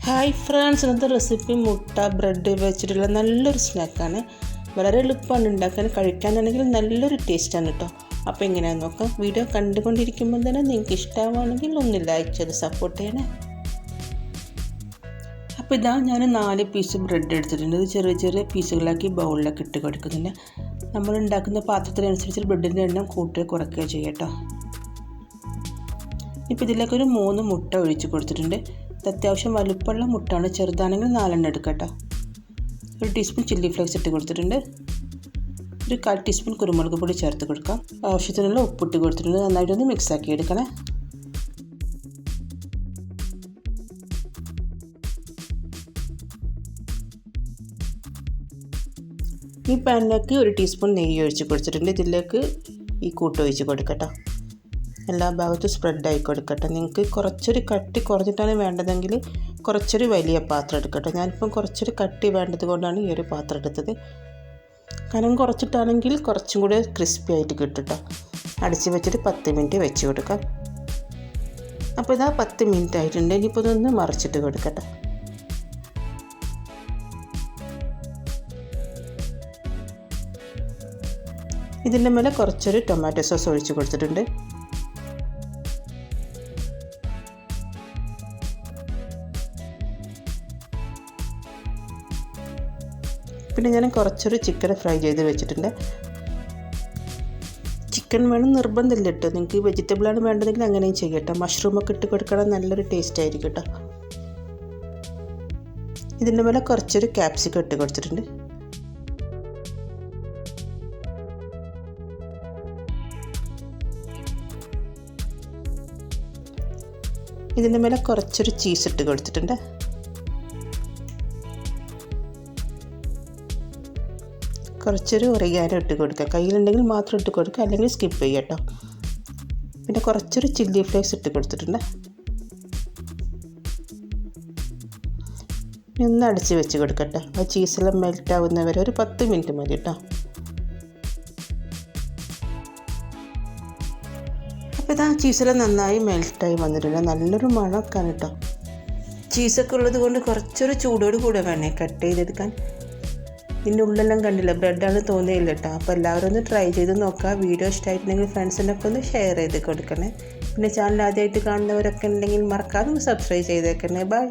Hi friends, ഇന്നത്തെ recipe മുട്ട bread വെച്ചിട്ടുള്ള നല്ലൊരു സ്നാക്കാണ്. വളരെ എളുപ്പമാണ് ഉണ്ടാക്കാൻ, കഴിക്കാനാണെങ്കിൽ നല്ലൊരു ടേസ്റ്റാണ് കേട്ടോ. അപ്പോൾ എങ്ങനെയാണെന്ന് നോക്കാം. വീഡിയോ കണ്ടുകൊണ്ടിരിക്കുമ്പോൾ തന്നെ നിങ്ങൾക്ക് ഇഷ്ടമാണെങ്കിൽ ഒന്ന് ലൈക്ക് ചെയ്ത് സപ്പോർട്ട് ചെയ്യണേ. അപ്പോൾ ഇതാ ഞാൻ 4 പീസ് ബ്രെഡ് എടുത്തിട്ടുണ്ട്. ഇത് ചെറിയ ചെറിയ പീസുകളാക്കി ബൗളിലൊക്കെ ഇട്ട് കൊടുക്കുന്നുണ്ട്. നമ്മൾ ഉണ്ടാക്കുന്ന പാത്രത്തിനനുസരിച്ച് ബ്രെഡിൻ്റെ എണ്ണം കൂട്ടുകയോ കുറയ്ക്കുകയോ ചെയ്യാം കേട്ടോ. ഇപ്പോൾ ഇതിലേക്കൊരു 3 മുട്ട ഒഴിച്ച് കൊടുത്തിട്ടുണ്ട്. അത്യാവശ്യം വലുപ്പമുള്ള മുട്ടാണ്, ചെറുതാണെങ്കിൽ 4 എടുക്കാം കേട്ടോ. 1 ടീസ്പൂൺ ചില്ലി ഫ്ലേക്സ് ഇട്ട് കൊടുത്തിട്ടുണ്ട്. ഒരു 1/4 ടീസ്പൂൺ കുരുമുളക് പൊടി ചേർത്ത് കൊടുക്കാം. ആവശ്യത്തിനുള്ള ഉപ്പിട്ട് കൊടുത്തിട്ടുണ്ട്. നന്നായിട്ടൊന്ന് മിക്സാക്കി എടുക്കണേ. ഈ പാനിലേക്ക് 1 ടീസ്പൂൺ നെയ്യ് ഒഴിച്ച് കൊടുത്തിട്ടുണ്ട്. ഇതിലേക്ക് ഈ കൂട്ട് ഒഴിച്ച് കൊടുക്കട്ടോ. എല്ലാ ഭാഗത്തും സ്പ്രെഡായി കൊടുക്കട്ടെ. നിങ്ങൾക്ക് കുറച്ചൊരു കട്ടി കുറഞ്ഞിട്ടാണ് വേണ്ടതെങ്കിൽ കുറച്ചൊരു വലിയ പാത്രം എടുക്കട്ടെ. ഞാനിപ്പം കുറച്ചൊരു കട്ടി വേണ്ടത് കൊണ്ടാണ് ഈ ഒരു പാത്രം എടുത്തത്. കനം കുറച്ചിട്ടാണെങ്കിൽ കുറച്ചും കൂടെ ക്രിസ്പി ആയിട്ട് കിട്ടും. അടച്ച് വെച്ചിട്ട് 10 മിനിറ്റ് വെച്ച് കൊടുക്കാം. അപ്പോൾ ഇതാ 10 മിനിറ്റ് ആയിട്ടുണ്ട്. ഇനിയിപ്പോൾ ഇതൊന്ന് മറിച്ചിട്ട് കൊടുക്കട്ടെ. ഇതിൻ്റെ മേലെ കുറച്ചൊരു ടൊമാറ്റോ സോസ് ഒഴിച്ച് കൊടുത്തിട്ടുണ്ട്. പിന്നെ ഞാൻ കുറച്ചൊരു ചിക്കൻ ഫ്രൈ ചെയ്ത് വെച്ചിട്ടുണ്ട്. ചിക്കൻ വേണം നിർബന്ധമില്ല കേട്ടോ. നിങ്ങൾക്ക് വെജിറ്റബിളാണ് വേണ്ടതെങ്കിൽ അങ്ങനെയും ചെയ്യട്ടോ. മഷ്റൂമൊക്കെ ഇട്ട് കൊടുക്കണം, നല്ലൊരു ടേസ്റ്റ് ആയിരിക്കും കേട്ടോ. ഇതിൻ്റെ മേലെ കുറച്ചൊരു ക്യാപ്സിക്കം ഇട്ട് കൊടുത്തിട്ടുണ്ട്. ഇതിൻ്റെ മേലെ കുറച്ചൊരു ചീസ് ഇട്ട് കൊടുത്തിട്ടുണ്ട്. കുറച്ചൊരു ഒറിഗാനോ ഇട്ട് കൊടുക്കുക. കയ്യിലുണ്ടെങ്കിൽ മാത്രം ഇട്ട് കൊടുക്കുക, അല്ലെങ്കിൽ സ്കിപ്പ് ചെയ്യുക കേട്ടോ. പിന്നെ കുറച്ചൊരു ചില്ലി ഫ്ലേക്സ് ഇട്ട് കൊടുത്തിട്ടുണ്ട്. ഒന്ന് അടച്ച് വെച്ച് കൊടുക്കട്ടെ. ആ ചീസെല്ലാം മെൽറ്റ് ആവുന്നവരെ ഒരു 10 മിനിറ്റ് മതി കേട്ടോ. അപ്പോൾ ഇതാ ചീസെല്ലാം നന്നായി മെൽറ്റായി വന്നിട്ടുണ്ട്. നല്ലൊരു മണമൊക്കെയാണ് കേട്ടോ. ചീസൊക്കെ ഉള്ളത് കൊണ്ട് കുറച്ചൊരു ചൂടോട് കൂടെ വേണേ കട്ട് ചെയ്തെടുക്കാൻ. ഇതിൻ്റെ ഉള്ളെല്ലാം കണ്ടില്ല, ബ്രെഡാണ് തോന്നിയില്ല കേട്ടോ. അപ്പോൾ എല്ലാവരും ഒന്ന് ട്രൈ ചെയ്ത് നോക്കുക. വീഡിയോ ഇഷ്ടമായിട്ടുണ്ടെങ്കിൽ ഫ്രണ്ട്സിനൊക്കെ ഒന്ന് ഷെയർ ചെയ്ത് കൊടുക്കണേ. പിന്നെ ചാനൽ ആദ്യമായിട്ട് കാണുന്നവരൊക്കെ ഉണ്ടെങ്കിൽ മറക്കാതെ ഒന്ന് സബ്സ്ക്രൈബ് ചെയ്തേക്കണേ. ബൈ.